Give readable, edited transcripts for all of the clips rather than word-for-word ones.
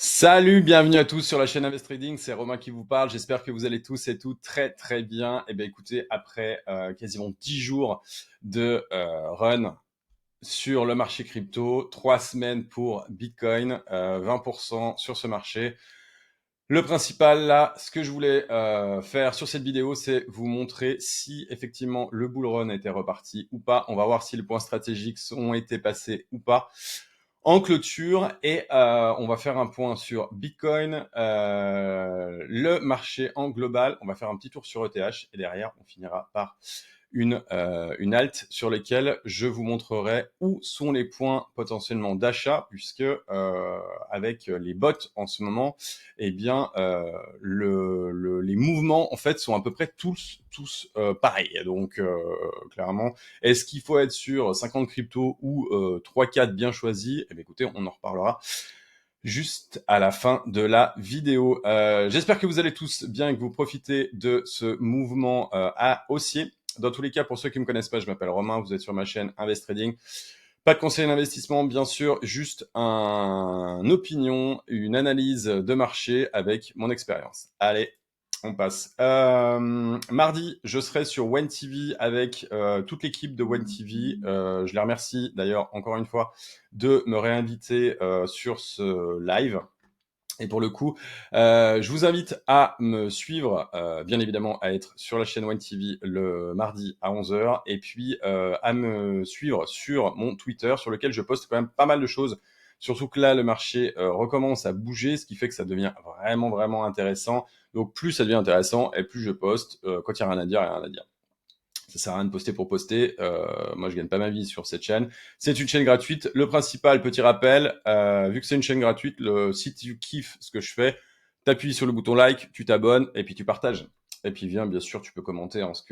Salut, bienvenue à tous sur la chaîne Invest Trading, c'est Romain qui vous parle. J'espère que vous allez tous et toutes très très bien. Et bien écoutez, après quasiment 10 jours de run sur le marché crypto, 3 semaines pour Bitcoin, 20% sur ce marché. Le principal là, ce que je voulais faire sur cette vidéo, c'est vous montrer si effectivement le bull run était reparti ou pas. On va voir si les points stratégiques ont été passés ou pas en clôture et on va faire un point sur Bitcoin, le marché en global. On va faire un petit tour sur ETH et derrière, on finira par une alt sur lesquelles je vous montrerai où sont les points potentiellement d'achat puisque avec les bots en ce moment, eh bien les mouvements en fait sont à peu près tous pareils. Donc clairement, est-ce qu'il faut être sur 50 cryptos ou 3-4 bien choisis? Eh bien écoutez, on en reparlera juste à la fin de la vidéo. J'espère que vous allez tous bien et que vous profitez de ce mouvement à haussier. Dans tous les cas, pour ceux qui ne me connaissent pas, je m'appelle Romain, vous êtes sur ma chaîne Invest Trading. Pas de conseil d'investissement, bien sûr, juste une opinion, une analyse de marché avec mon expérience. Allez, on passe. Mardi, je serai sur OneTV avec toute l'équipe de OneTV. Je les remercie d'ailleurs encore une fois de me réinviter sur ce live. Et pour le coup, je vous invite à me suivre, bien évidemment, à être sur la chaîne OneTV le mardi à 11h, et puis à me suivre sur mon Twitter, sur lequel je poste quand même pas mal de choses. Surtout que là, le marché recommence à bouger, ce qui fait que ça devient vraiment, vraiment intéressant. Donc plus ça devient intéressant, et plus je poste. Quand il n'y a rien à dire, il n'y a rien à dire. Ça sert à rien de poster pour poster. Moi, je gagne pas ma vie sur cette chaîne. C'est une chaîne gratuite. Le principal, petit rappel, vu que c'est une chaîne gratuite, si tu kiffes ce que je fais, t'appuies sur le bouton like, tu t'abonnes et puis tu partages. Et puis viens, bien sûr, tu peux commenter ce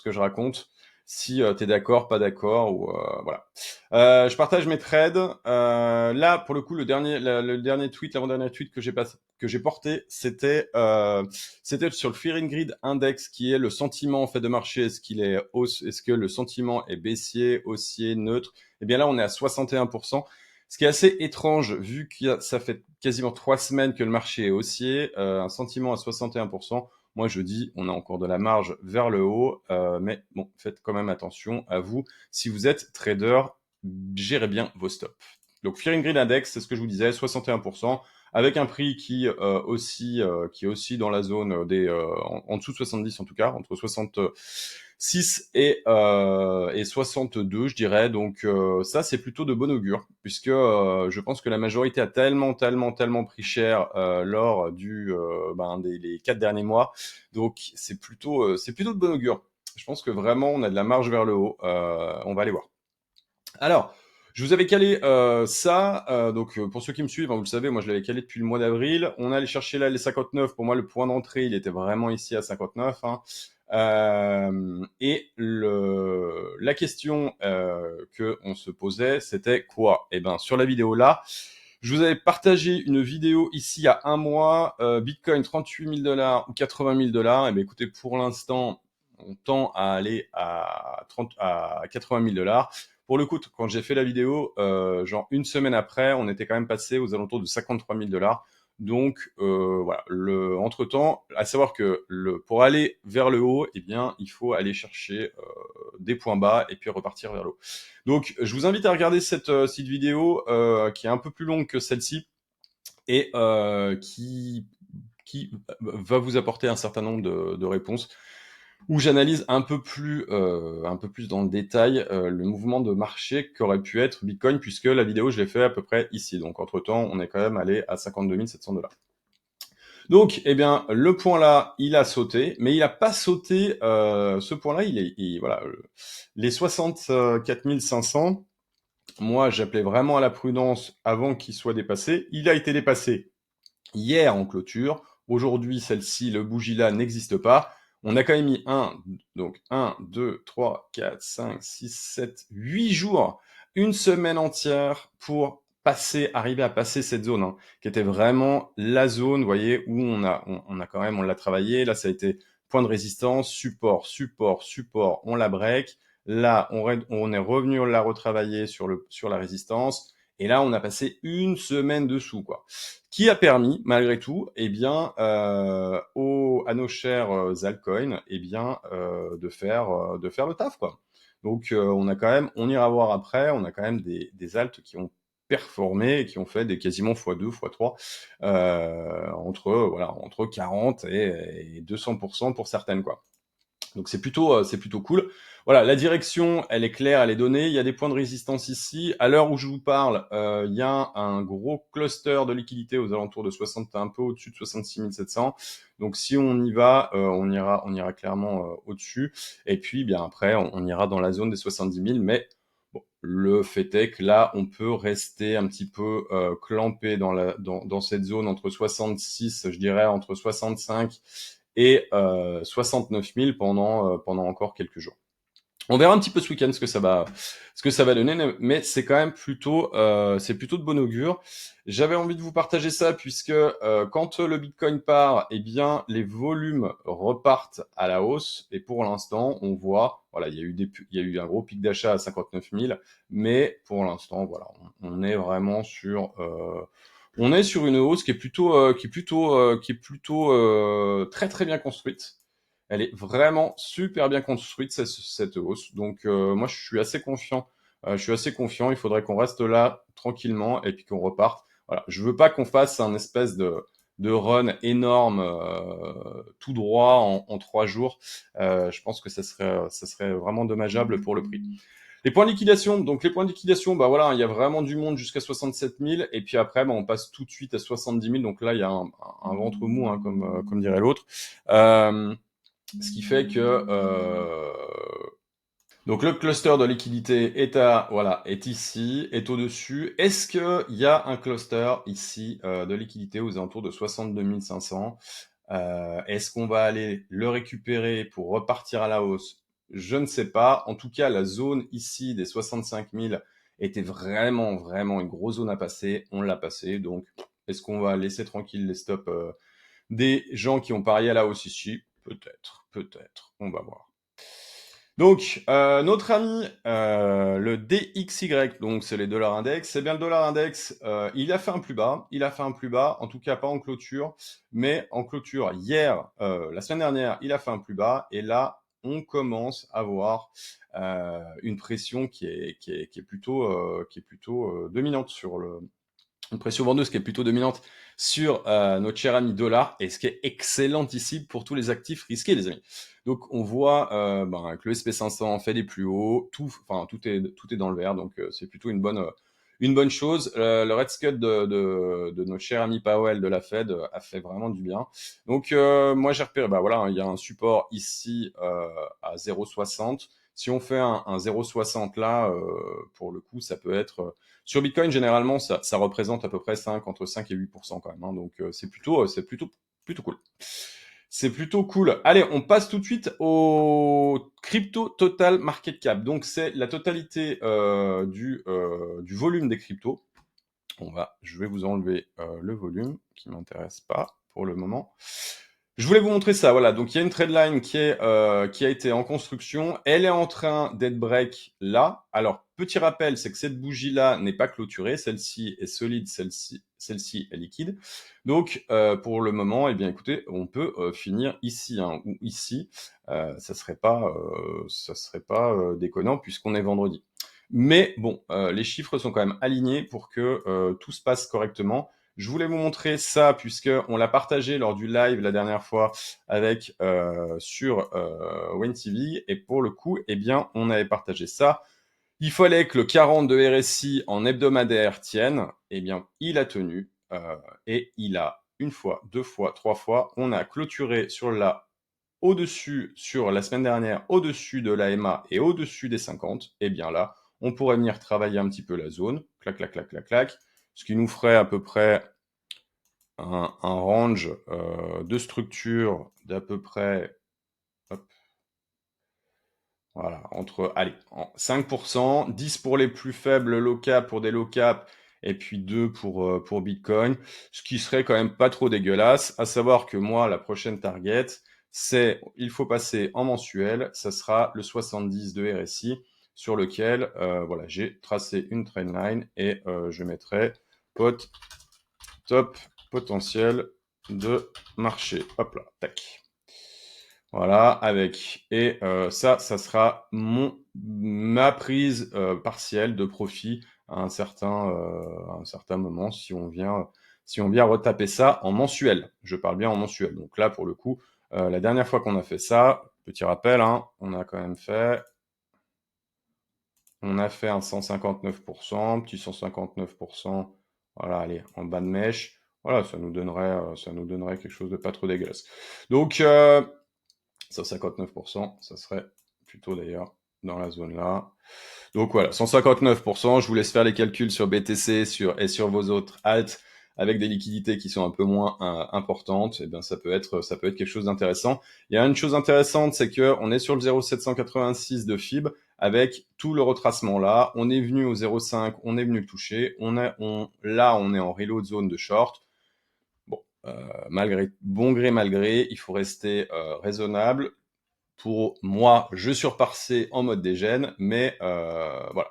que je raconte, si tu es d'accord, pas d'accord, ou voilà. Je partage mes trades. Là, pour le coup, le dernier tweet, l'avant-dernier tweet que j'ai porté, c'était sur le Fear and Greed Index, qui est le sentiment en fait de marché. Est-ce que le sentiment est baissier, haussier, neutre? Eh bien là, on est à 61%. Ce qui est assez étrange, vu que ça fait quasiment 3 semaines que le marché est haussier, un sentiment à 61%. Moi, je dis, on a encore de la marge vers le haut, mais bon, faites quand même attention à vous. Si vous êtes trader, gérez bien vos stops. Donc, Fear and Greed Index, c'est ce que je vous disais, 61%, avec un prix qui est aussi dans la zone en dessous de 70 en tout cas, entre 66 et 62, je dirais. Donc, ça, c'est plutôt de bon augure, puisque je pense que la majorité a tellement pris cher lors les 4 derniers mois. Donc, c'est plutôt de bon augure. Je pense que vraiment, on a de la marge vers le haut. On va aller voir. Alors, je vous avais calé ça. Donc, pour ceux qui me suivent, hein, vous le savez, moi, je l'avais calé depuis le mois d'avril. On allait chercher là les 59. Pour moi, le point d'entrée, il était vraiment ici à 59. Hein. La question que on se posait, c'était quoi? Eh ben, sur la vidéo là, je vous avais partagé une vidéo ici il y a un mois, Bitcoin 38 000 $ ou 80 000 $. Eh bien, écoutez, pour l'instant, on tend à aller à 80 000 $. Pour le coup, quand j'ai fait la vidéo, genre une semaine après, on était quand même passé aux alentours de 53 000 $. Donc voilà, entre-temps, à savoir que pour aller vers le haut, eh bien, il faut aller chercher des points bas et puis repartir vers le haut. Donc, je vous invite à regarder cette vidéo qui est un peu plus longue que celle-ci et qui va vous apporter un certain nombre de réponses où j'analyse un peu plus dans le détail le mouvement de marché qu'aurait pu être Bitcoin, puisque la vidéo, je l'ai fait à peu près ici. Donc, entre-temps, on est quand même allé à 52 700 $. Donc, eh bien, le point là, il a sauté, mais il n'a pas sauté. Ce point-là, voilà, les 64 500. Moi, j'appelais vraiment à la prudence avant qu'il soit dépassé. Il a été dépassé hier en clôture. Aujourd'hui, celle-ci, le bougie là, n'existe pas. On a quand même mis donc 1, 2, 3, 4, 5, 6, 7, 8 jours, une semaine entière pour arriver à passer cette zone, hein, qui était vraiment la zone, vous voyez, où on l'a travaillé. Là, ça a été point de résistance, support, on la break. Là, on est revenu, on l'a retravaillé sur la résistance. Et là, on a passé une semaine dessous, quoi. Qui a permis, malgré tout, eh bien, à nos chers altcoins, eh bien, de faire le taf, quoi. Donc, on a quand même, on ira voir après, on a quand même des alts qui ont performé et qui ont fait des quasiment x2, x3, entre 40 et 200% pour certaines, quoi. Donc c'est plutôt cool. Voilà, la direction, elle est claire, elle est donnée. Il y a des points de résistance ici. À l'heure où je vous parle, il y a un gros cluster de liquidité aux alentours de 60, un peu au-dessus de 66 700. Donc si on y va, on ira clairement au-dessus. Et puis bien après, on ira dans la zone des 70 000. Mais bon, le fait est que là, on peut rester un petit peu clampé dans cette zone entre 66, je dirais entre 65 et 69 000 pendant encore quelques jours. On verra un petit peu ce week-end ce que ça va donner, mais c'est quand même c'est plutôt de bon augure. J'avais envie de vous partager ça puisque quand le Bitcoin part, eh bien les volumes repartent à la hausse. Et pour l'instant, on voit, voilà, il y a eu un gros pic d'achat à 59 000, mais pour l'instant, voilà, on est vraiment on est sur une hausse qui est plutôt très très bien construite. Elle est vraiment super bien construite, cette hausse. Donc, moi, je suis assez confiant. Je suis assez confiant. Il faudrait qu'on reste là tranquillement et puis qu'on reparte. Voilà. Je veux pas qu'on fasse un espèce de run énorme tout droit en 3 jours. Je pense que ça serait vraiment dommageable pour le prix. Les points de liquidation, donc les points de liquidation, bah voilà, il y a vraiment du monde jusqu'à 67 000, et puis après, bah, on passe tout de suite à 70 000, donc là, il y a un ventre mou, hein, comme dirait l'autre. Ce qui fait que donc le cluster de liquidité est ici, est au-dessus. Est-ce qu'il y a un cluster ici de liquidité aux alentours de 62 500? Est-ce qu'on va aller le récupérer pour repartir à la hausse? Je ne sais pas. En tout cas, la zone ici des 65 000 était vraiment, vraiment une grosse zone à passer. On l'a passé. Donc, est-ce qu'on va laisser tranquille les stops des gens qui ont parié à la hausse ici? Peut-être, peut-être. On va voir. Donc, notre ami, le DXY, donc c'est les dollars index, c'est bien le dollar index, il a fait un plus bas, en tout cas pas en clôture, mais en clôture hier, la semaine dernière, il a fait un plus bas, et là, on commence à voir une pression qui est plutôt dominante sur une pression vendeuse qui est plutôt dominante sur notre cher ami dollar, et ce qui est excellent ici pour tous les actifs risqués, les amis. Donc on voit que le SP500 fait des plus hauts, tout est dans le vert, donc c'est plutôt une bonne chose. Le Red Scud de notre cher ami Powell de la Fed a fait vraiment du bien. Donc moi j'ai repéré, voilà, il y a un support ici à 0,60. Si on fait un 0,60 là, pour le coup, ça peut être sur Bitcoin, généralement, ça représente à peu près entre 5 et 8% quand même. Hein, donc, plutôt cool. C'est plutôt cool. Allez, on passe tout de suite au crypto total market cap. Donc, c'est la totalité du volume des cryptos. Je vais vous enlever le volume qui m'intéresse pas pour le moment. Je voulais vous montrer ça, voilà. Donc il y a une trendline qui a été en construction. Elle est en train d'être break là. Alors petit rappel, c'est que cette bougie-là n'est pas clôturée. Celle-ci est solide, celle-ci est liquide. Donc pour le moment, eh bien écoutez, on peut finir ici hein, ou ici. Ça serait pas déconnant puisqu'on est vendredi. Mais bon, les chiffres sont quand même alignés pour que tout se passe correctement. Je voulais vous montrer ça puisque on l'a partagé lors du live la dernière fois avec sur WinTV, et pour le coup, eh bien, on avait partagé ça. Il fallait que le 40 de RSI en hebdomadaire tienne. Eh bien, il a tenu et il a une fois, deux fois, trois fois. On a clôturé sur la semaine dernière, au-dessus de l'AMA et au-dessus des 50. Et bien là, on pourrait venir travailler un petit peu la zone. Clac, clac, clac, clac, clac. Ce qui nous ferait à peu près un range de structure d'à peu près, hop, voilà, entre, allez, 5%, 10 pour les plus faibles low cap pour des low cap, et puis 2 pour Bitcoin, ce qui serait quand même pas trop dégueulasse. À savoir que moi, la prochaine target, il faut passer en mensuel, ça sera le 70 de RSI. sur lequel voilà, j'ai tracé une trendline et je mettrai top potentiel de marché. Hop là, tac. Voilà, avec. Et ça sera ma prise partielle de profit à un certain moment si on vient retaper ça en mensuel. Je parle bien en mensuel. Donc là, pour le coup, la dernière fois qu'on a fait ça, petit rappel, hein, on a fait un 159%, petit 159%, voilà, allez, en bas de mèche. Voilà, ça nous donnerait quelque chose de pas trop dégueulasse. Donc, 159%, ça serait plutôt d'ailleurs dans la zone là. Donc voilà, 159%, je vous laisse faire les calculs sur BTC et sur vos autres alts avec des liquidités qui sont un peu moins importantes, et bien ça peut être quelque chose d'intéressant. Il y a une chose intéressante, c'est que on est sur le 0,786 de FIB avec tout le retracement là. On est venu au 0,5, on est venu le toucher. Là, on est en reload zone de short. Bon, bon gré mal gré, il faut rester raisonnable. Pour moi, je suis repassé en mode dégène, mais voilà,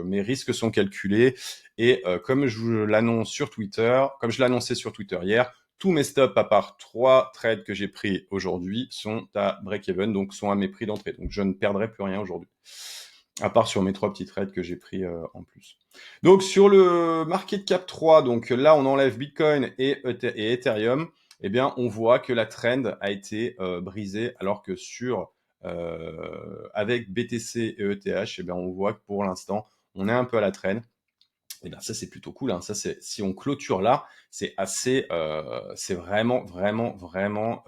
mes risques sont calculés et comme je l'annonce sur Twitter, comme je l'annonçais sur Twitter hier, tous mes stops à part 3 trades que j'ai pris aujourd'hui sont à break-even, donc sont à mes prix d'entrée. Donc je ne perdrai plus rien aujourd'hui, à part sur mes 3 petits trades que j'ai pris en plus. Donc sur le market cap 3, donc là on enlève Bitcoin et Ethereum. Eh bien, on voit que la trend a été brisée, alors que avec BTC et ETH, eh bien, on voit que pour l'instant, on est un peu à la trend. Et bien, ça, c'est plutôt cool. Hein. Ça, si on clôture là, c'est vraiment, vraiment, vraiment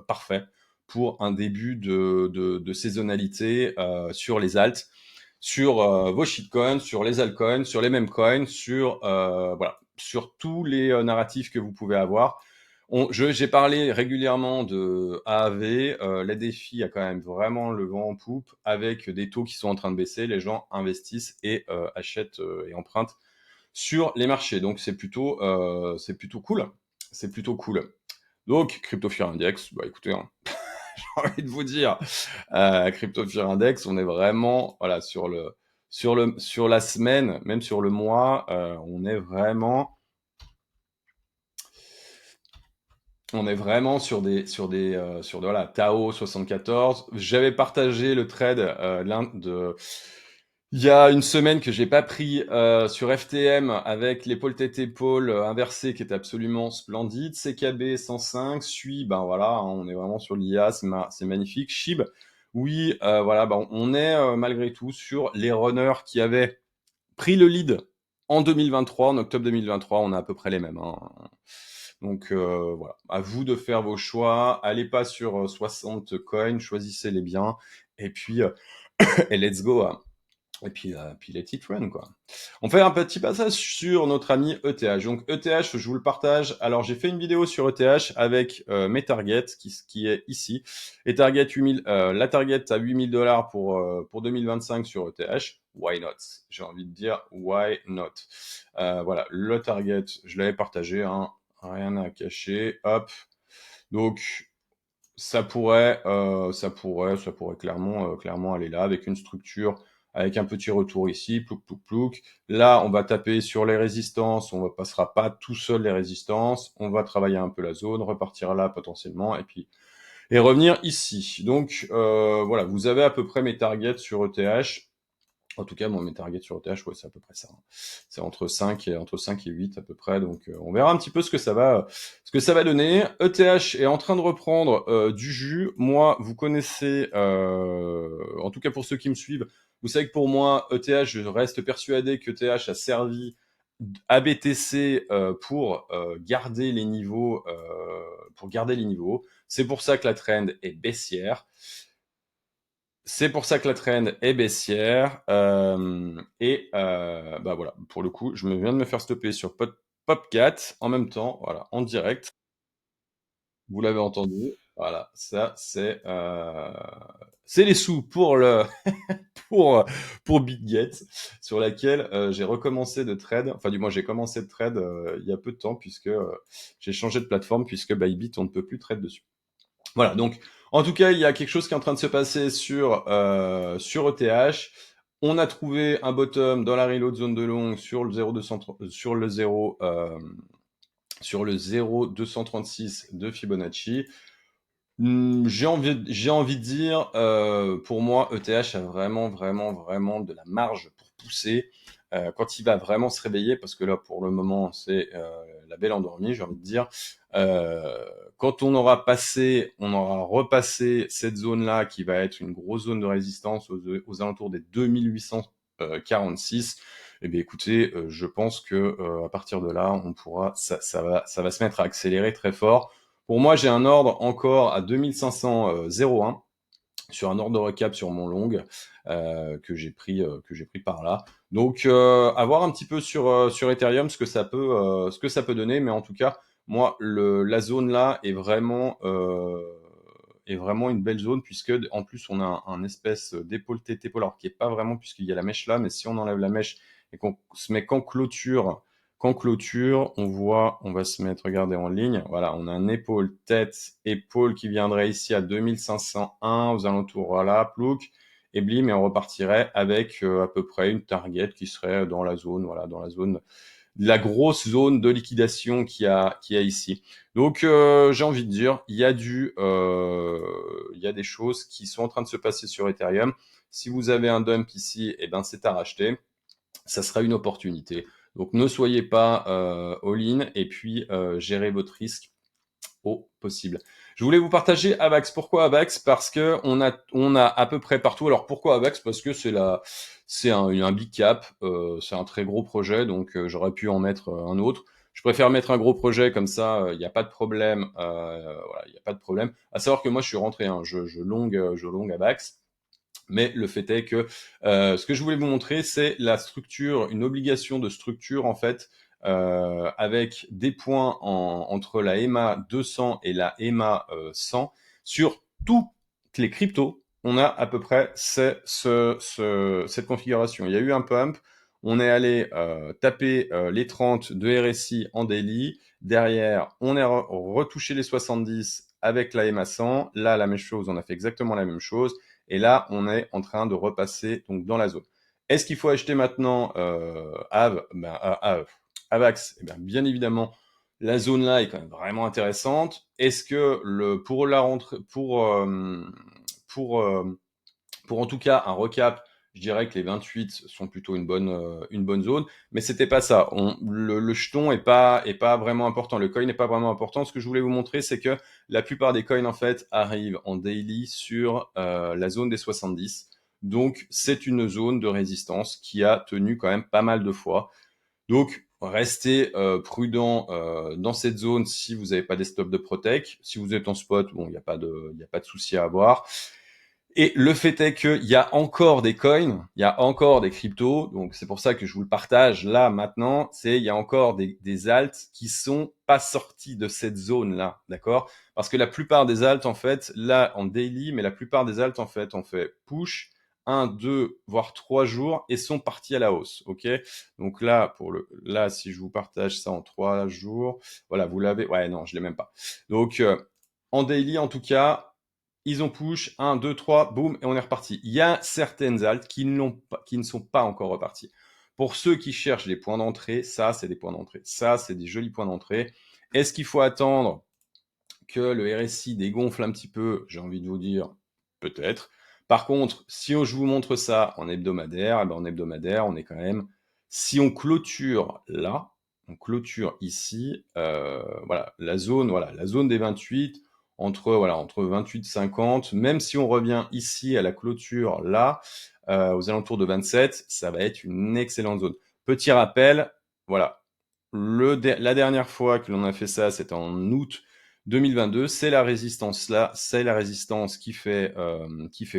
parfait pour un début de saisonnalité sur les alts, sur vos shitcoins, sur les altcoins, sur les mêmes coins, voilà, sur tous les narratifs que vous pouvez avoir. J'ai parlé régulièrement de AAV. Les défis a quand même vraiment le vent en poupe avec des taux qui sont en train de baisser. Les gens investissent et achètent et empruntent sur les marchés. Donc c'est plutôt cool. C'est plutôt cool. Donc Crypto Fear Index, bah écoutez, hein, j'ai envie de vous dire, Crypto Fear Index, on est vraiment voilà sur la semaine, même sur le mois, on est vraiment voilà, Tao 74. J'avais partagé le trade il y a une semaine que j'ai pas pris sur FTM avec l'épaule tête épaule inversée qui est absolument splendide. CKB 105 suit, ben voilà, hein, on est vraiment sur l'IA, c'est magnifique. SHIB, oui, voilà, ben on est malgré tout sur les runners qui avaient pris le lead en 2023, en octobre 2023, on a à peu près les mêmes. Hein. Donc voilà, à vous de faire vos choix. Allez pas sur 60 coins, choisissez les biens et puis et let's go. Hein. Et puis let it run, quoi. On fait un petit passage sur notre ami ETH. Donc ETH, je vous le partage. Alors j'ai fait une vidéo sur ETH avec mes targets qui est ici. Les targets 8000, la target à $8,000 pour 2025 sur ETH. Why not? J'ai envie de dire why not? Voilà, le target, je l'avais partagé, hein, rien à cacher. Hop. Donc ça pourrait clairement aller là avec une structure, avec un petit retour ici, plouc, plouc, plouc. Là, on va taper sur les résistances, on ne passera pas tout seul les résistances, on va travailler un peu la zone, repartir là potentiellement, et revenir ici. Donc voilà, vous avez à peu près mes targets sur ETH. En tout cas, moi, mes targets sur ETH, ouais, c'est à peu près ça. Hein. C'est entre 5 et 8 à peu près. Donc, on verra un petit peu ce que ça va donner. ETH est en train de reprendre du jus. Moi, vous connaissez, en tout cas pour ceux qui me suivent, vous savez que pour moi, ETH, je reste persuadé que ETH a servi à BTC pour garder les niveaux. C'est pour ça que la trend est baissière. C'est pour ça que la trend est baissière. Bah voilà, pour le coup, je viens de me faire stopper sur Popcat en même temps, voilà, en direct. Vous l'avez entendu. Voilà, ça c'est les sous pour pour pour BitGet sur laquelle j'ai recommencé de trade. Enfin du moins j'ai commencé de trade il y a peu de temps puisque j'ai changé de plateforme puisque Bybit on ne peut plus trade dessus. Voilà, donc En tout cas, il y a quelque chose qui est en train de se passer sur ETH. On a trouvé un bottom dans la reload zone de long sur le 0,236 de Fibonacci. J'ai envie de dire, pour moi, ETH a vraiment, vraiment, vraiment de la marge pour pousser quand il va vraiment se réveiller, parce que là, pour le moment, c'est la belle endormie, j'ai envie de dire. Quand on aura repassé cette zone-là, qui va être une grosse zone de résistance aux alentours des 2846, eh bien, écoutez, je pense que à partir de là, ça va se mettre à accélérer très fort. Pour moi, j'ai un ordre encore à 2501 sur un ordre de recap sur mon long que j'ai pris par là. Donc, à voir un petit peu sur Ethereum ce que ça peut donner, mais en tout cas, moi, la zone là est vraiment une belle zone puisque en plus on a un espèce d'épaule T-épaule, alors qui est pas vraiment puisqu'il y a la mèche là, mais si on enlève la mèche et qu'on se met qu'en clôture, on va se mettre, regardez, en ligne. Voilà, on a un épaule, tête, épaule qui viendrait ici à 2501 aux alentours, voilà, plouc, et blim, et on repartirait avec à peu près une target qui serait dans la zone, voilà, dans la zone, la grosse zone de liquidation qu'il y a ici. Donc, j'ai envie de dire, il y a des choses qui sont en train de se passer sur Ethereum. Si vous avez un dump ici, eh ben, c'est à racheter. Ça sera une opportunité. Donc ne soyez pas all-in et puis gérez votre risque au possible. Je voulais vous partager Avax. Pourquoi Avax? Parce que on a à peu près partout. Alors pourquoi Avax? Parce que c'est un big cap, c'est un très gros projet, donc j'aurais pu en mettre un autre. Je préfère mettre un gros projet comme ça, il n'y a pas de problème. Voilà, il n'y a pas de problème. À savoir que moi je suis rentré, hein, je longue Avax. Mais le fait est que ce que je voulais vous montrer, c'est la structure, une obligation de structure en fait, avec des points entre la EMA 200 et la EMA 100 sur toutes les cryptos. On a à peu près cette configuration. Il y a eu un pump, on est allé taper les 30 de RSI en daily. Derrière, on est retouché les 70 avec la EMA 100. Là, la même chose, on a fait exactement la même chose. Et là, on est en train de repasser donc dans la zone. Est-ce qu'il faut acheter maintenant Avax? Eh bien évidemment, la zone là est quand même vraiment intéressante. Est-ce que pour la rentrée, pour en tout cas un recap, je dirais que les 28 sont plutôt une bonne zone, mais c'était pas ça. Le jeton est pas vraiment important, le coin n'est pas vraiment important. Ce que je voulais vous montrer, c'est que la plupart des coins en fait arrivent en daily sur la zone des 70. Donc c'est une zone de résistance qui a tenu quand même pas mal de fois. Donc restez prudent dans cette zone si vous n'avez pas des stops de protect. Si vous êtes en spot, bon, il n'y a pas de souci à avoir. Et le fait est qu'il y a encore des coins, il y a encore des cryptos, donc c'est pour ça que je vous le partage là maintenant, il y a encore des alts qui sont pas sortis de cette zone-là, d'accord? Parce que la plupart des alts, en fait, là, en daily, mais la plupart des alts, en fait, on fait push, 1, 2, voire 3 jours, et sont partis à la hausse, ok? Donc là, là, si je vous partage ça en 3 jours, voilà, vous l'avez, ouais, non, je l'ai même pas. Donc, en daily, en tout cas, ils ont push, 1, 2, 3, boum, et on est reparti. Il y a certaines alts qui ne sont pas encore reparties. Pour ceux qui cherchent des points d'entrée, ça, c'est des points d'entrée. Ça, c'est des jolis points d'entrée. Est-ce qu'il faut attendre que le RSI dégonfle un petit peu? J'ai envie de vous dire, peut-être. Par contre, si je vous montre ça en hebdomadaire, eh ben en hebdomadaire, on est quand même, si on clôture là, on clôture ici, voilà, la zone des 28, entre 28 et 50, même si on revient ici à la clôture là, aux alentours de 27, ça va être une excellente zone. Petit rappel, voilà, la dernière fois que l'on a fait ça, c'était en août 2022, c'est la résistance là, c'est la résistance qui fait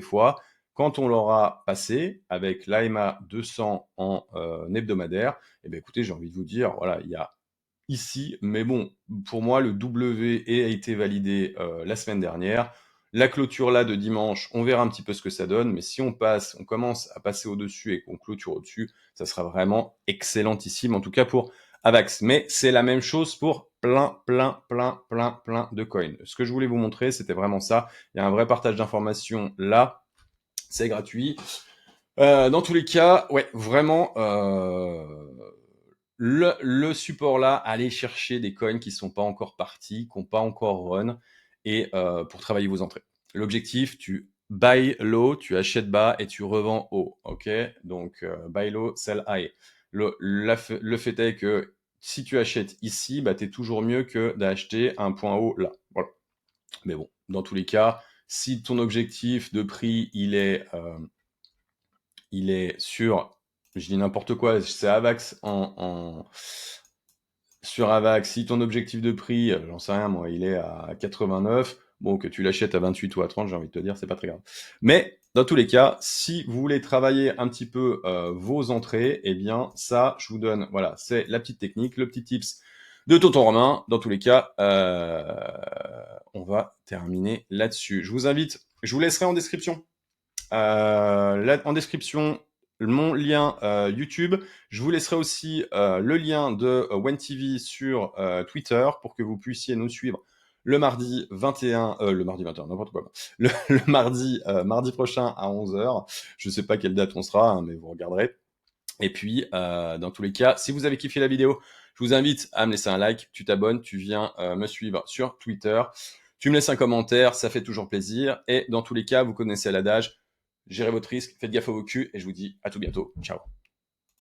foi. Quand on l'aura passé avec l'AMA 200 en hebdomadaire, eh bien écoutez, j'ai envie de vous dire, voilà, il y a ici, mais bon, pour moi, le W a été validé la semaine dernière. La clôture là de dimanche, on verra un petit peu ce que ça donne, mais si on commence à passer au-dessus et qu'on clôture au-dessus, ça sera vraiment excellentissime, en tout cas pour Avax. Mais c'est la même chose pour plein de coins. Ce que je voulais vous montrer, c'était vraiment ça. Il y a un vrai partage d'informations là. C'est gratuit. Dans tous les cas, ouais, vraiment, le support là, allez chercher des coins qui sont pas encore partis, qui n'ont pas encore run, et pour travailler vos entrées. L'objectif, tu buy low, tu achètes bas et tu revends haut. Ok, donc buy low, sell high. Le fait est que si tu achètes ici, bah, tu es toujours mieux que d'acheter un point haut là. Voilà. Mais bon, dans tous les cas, si ton objectif de prix il est sur, je dis n'importe quoi, c'est Avax sur Avax, si ton objectif de prix, j'en sais rien moi, il est à 89, bon, que tu l'achètes à 28 ou à 30, j'ai envie de te dire, c'est pas très grave. Mais dans tous les cas, si vous voulez travailler un petit peu vos entrées, eh bien ça, je vous donne, voilà, c'est la petite technique, le petit tips de Tonton Romain. Dans tous les cas, on va terminer là-dessus. Je vous invite, je vous laisserai en description là, en description, mon lien YouTube. Je vous laisserai aussi le lien de WenTV sur Twitter pour que vous puissiez nous suivre le mardi 21, le mardi 21, n'importe quoi. Le mardi prochain à 11h. Je sais pas quelle date on sera, hein, mais vous regarderez. Et puis, dans tous les cas, si vous avez kiffé la vidéo, je vous invite à me laisser un like, tu t'abonnes, tu viens me suivre sur Twitter, tu me laisses un commentaire, ça fait toujours plaisir. Et dans tous les cas, vous connaissez l'adage, gérez votre risque, faites gaffe à vos culs, et je vous dis à tout bientôt. Ciao.